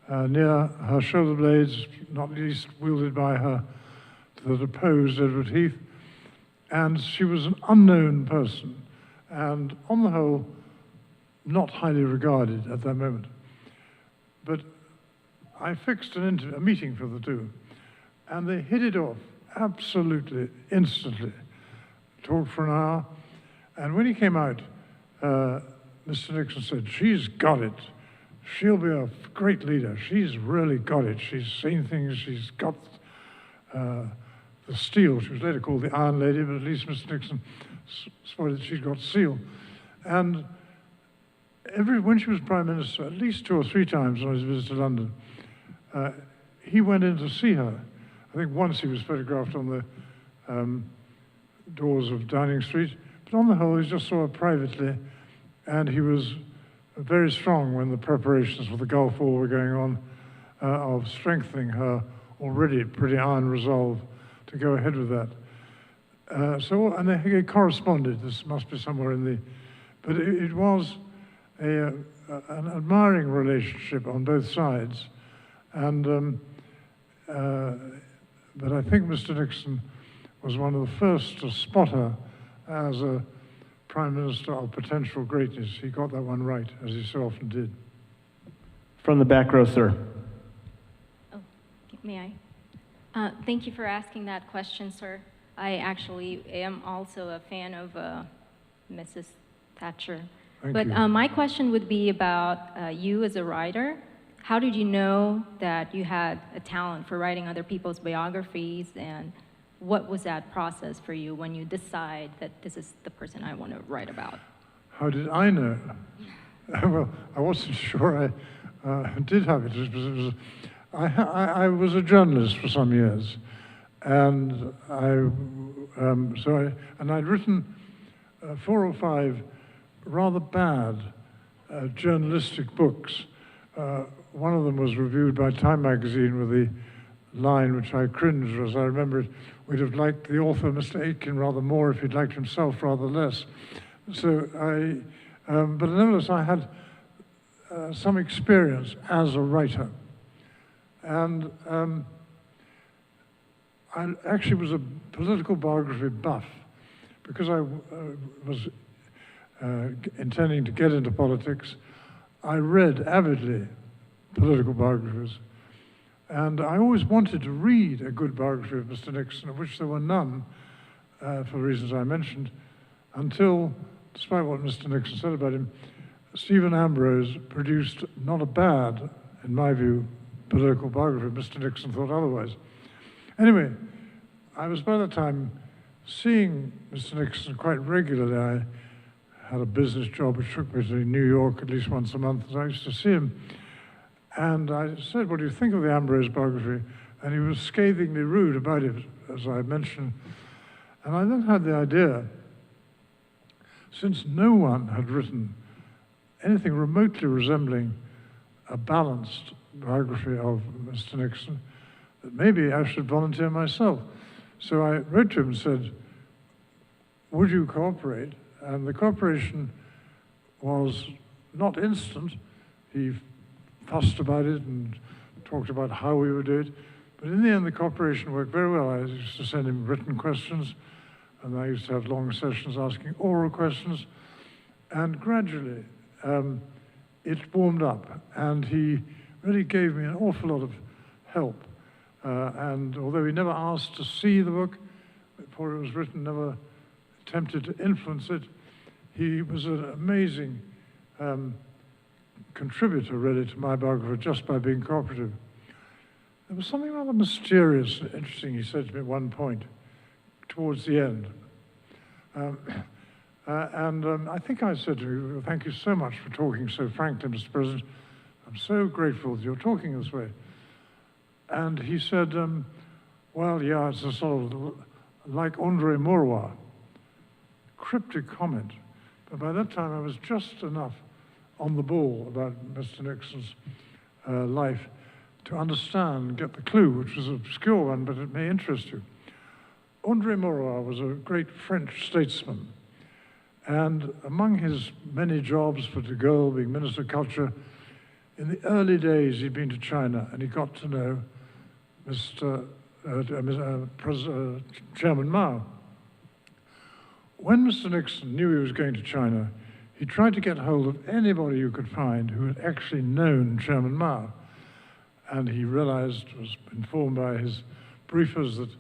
near her shoulder blades, not least wielded by her that opposed Edward Heath. And she was an unknown person, and on the whole, not highly regarded at that moment. But I fixed a meeting for the two, and they hit it off absolutely instantly. Talked for an hour, and when he came out, Mr. Nixon said, she's got it. She'll be a great leader. She's really got it. She's seen things. She's got the steel. She was later called the Iron Lady, but at least Mr. Nixon spotted that she'd got steel. And when she was Prime Minister, at least 2 or 3 times on his visit to London, he went in to see her. I think once he was photographed on the doors of Downing Street, but on the whole, he just saw her privately, and he was very strong when the preparations for the Gulf War were going on, of strengthening her already pretty iron resolve to go ahead with that. And they corresponded. This must be somewhere in the, but it was an admiring relationship on both sides, and but I think Mr. Nixon was one of the first to spot her as a Prime Minister of potential greatness. He got that one right, as he so often did. From the back row, sir. Oh, may I? Thank you for asking that question, sir. I actually am also a fan of Mrs. Thatcher. Thank you. My question would be about you as a writer. How did you know that you had a talent for writing other people's biographies, and what was that process for you when you decide that this is the person I want to write about? How did I know? Well, I wasn't sure I did have it. I was a journalist for some years, and I'd written 4 or 5 rather bad journalistic books. One of them was reviewed by Time magazine with the line which I cringed as I remember it: we'd have liked the author, Mr. Aitken, rather more if he'd liked himself rather less. So but nevertheless, I had some experience as a writer. And I actually was a political biography buff because I was intending to get into politics. I read avidly political biographies. And I always wanted to read a good biography of Mr. Nixon, of which there were none, for the reasons I mentioned, until, despite what Mr. Nixon said about him, Stephen Ambrose produced not a bad, in my view, political biography. Mr. Nixon thought otherwise. Anyway, I was by the time seeing Mr. Nixon quite regularly. I had a business job which took me to New York at least once a month, and I used to see him. And I said, what do you think of the Ambrose biography? And he was scathingly rude about it, as I mentioned. And I then had the idea, since no one had written anything remotely resembling a balanced biography of Mr. Nixon, that maybe I should volunteer myself. So I wrote to him and said, would you cooperate? And the cooperation was not instant. He fussed about it and talked about how we would do it. But in the end, the cooperation worked very well. I used to send him written questions, and I used to have long sessions asking oral questions. And gradually, it warmed up, and he really gave me an awful lot of help. And although he never asked to see the book before it was written, never attempted to influence it, he was an amazing contributor, really, to my biography just by being cooperative. There was something rather mysterious and interesting he said to me at one point, towards the end. I think I said to him, thank you so much for talking so frankly, Mr. President. I'm so grateful that you're talking this way. And he said, well, yeah, it's a sort of like Andre Maurois. Cryptic comment. But by that time, I was just enough on the ball about Mr. Nixon's life to understand, get the clue, which was an obscure one, but it may interest you. Andre Maurois was a great French statesman. And among his many jobs for de Gaulle, being Minister of Culture, in the early days, he'd been to China, and he got to know Chairman Mao. When Mr. Nixon knew he was going to China, he tried to get hold of anybody you could find who had actually known Chairman Mao. And he realized, was informed by his briefers, that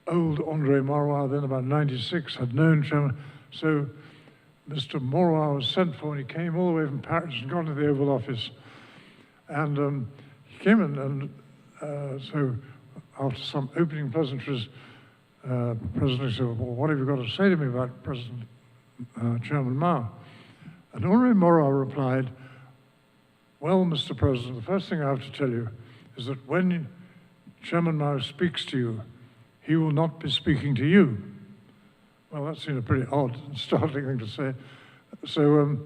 old Andre Maurois, then about 96, had known Chairman. So Mr. Maurois was sent for, and he came all the way from Paris and got into the Oval Office. And he came in, and so after some opening pleasantries, President said, well, what have you got to say to me about President Chairman Mao? And Andre Maurois replied, well, Mr. President, the first thing I have to tell you is that when Chairman Mao speaks to you, he will not be speaking to you. Well, that seemed a pretty odd and startling thing to say. So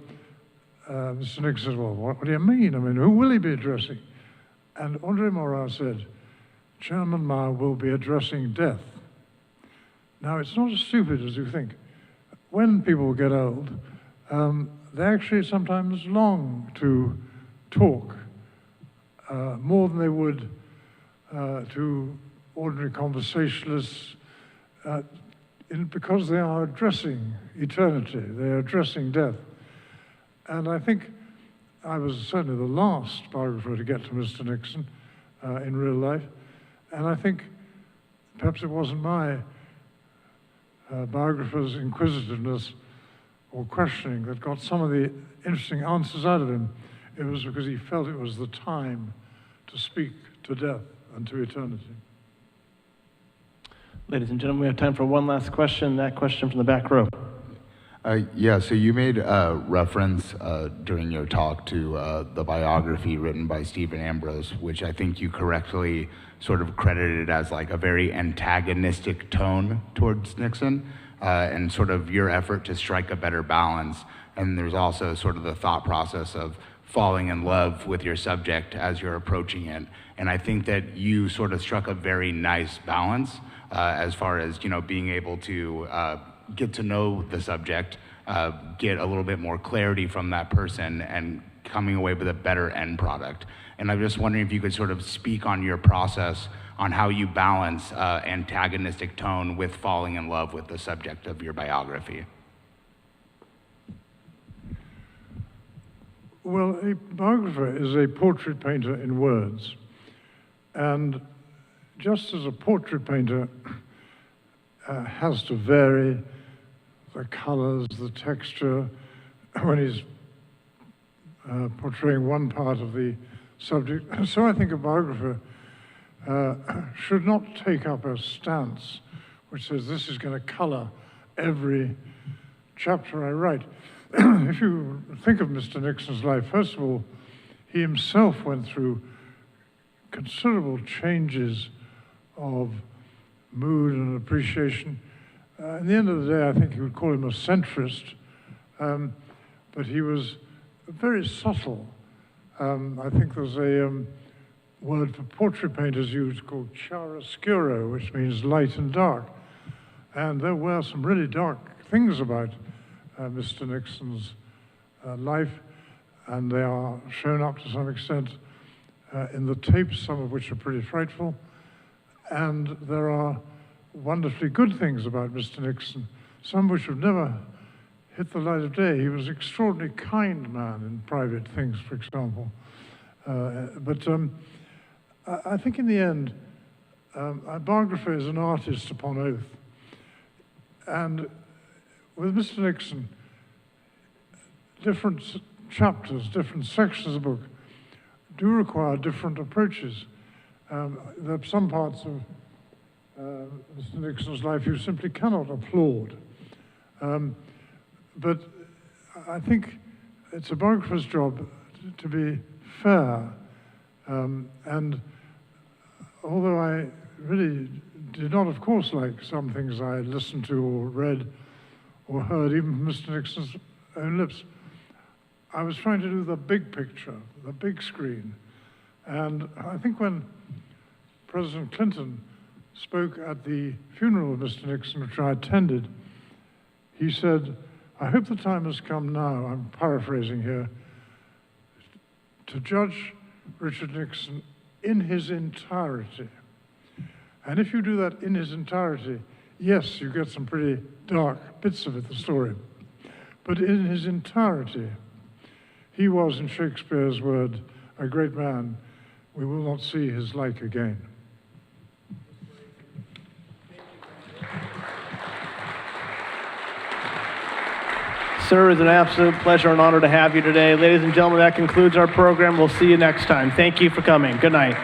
Mr. Nixon said, well, what do you mean? I mean, who will he be addressing? And Andre Maurois said, Chairman Mao will be addressing death. Now, it's not as stupid as you think. When people get old, they actually sometimes long to talk more than they would to ordinary conversationalists because they are addressing eternity, they are addressing death. And I think I was certainly the last biographer to get to Mr. Nixon in real life. And I think perhaps it wasn't my biographer's inquisitiveness or questioning that got some of the interesting answers out of him. It was because he felt it was the time to speak to death and to eternity. Ladies and gentlemen, we have time for one last question, that question from the back row. Yeah, so you made reference during your talk to the biography written by Stephen Ambrose, which I think you correctly sort of credited as like a very antagonistic tone towards Nixon. and sort of your effort to strike a better balance. And there's also sort of the thought process of falling in love with your subject as you're approaching it. And I think that you sort of struck a very nice balance as far as, you know, being able to get to know the subject, get a little bit more clarity from that person, and coming away with a better end product. And I'm just wondering if you could sort of speak on your process on how you balance antagonistic tone with falling in love with the subject of your biography. Well, a biographer is a portrait painter in words. And just as a portrait painter has to vary the colors, the texture, when he's portraying one part of the subject, so I think a biographer should not take up a stance which says this is going to color every chapter I write. If you think of Mr. Nixon's life, first of all, he himself went through considerable changes of mood and appreciation. In the end of the day, I think you would call him a centrist, but he was very subtle. I think there's a word for portrait painters used called chiaroscuro, which means light and dark. And there were some really dark things about Mr. Nixon's life, and they are shown up to some extent in the tapes, some of which are pretty frightful. And there are wonderfully good things about Mr. Nixon, some which have never hit the light of day. He was an extraordinarily kind man in private things, for example. But I think in the end, a biographer is an artist upon oath. And with Mr. Nixon, different chapters, different sections of the book do require different approaches. There are some parts of Mr. Nixon's life you simply cannot applaud. But I think it's a biographer's job to be fair. And although I really did not, of course, like some things I listened to or read or heard, even from Mr. Nixon's own lips, I was trying to do the big picture, the big screen. And I think when President Clinton spoke at the funeral of Mr. Nixon, which I attended, he said, "I hope the time has come now," I'm paraphrasing here, "to judge Richard Nixon in his entirety." And if you do that in his entirety, yes, you get some pretty dark bits of it, the story. But in his entirety, he was, in Shakespeare's word, a great man. We will not see his like again. Sir, it's an absolute pleasure and honor to have you today. Ladies and gentlemen, that concludes our program. We'll see you next time. Thank you for coming. Good night.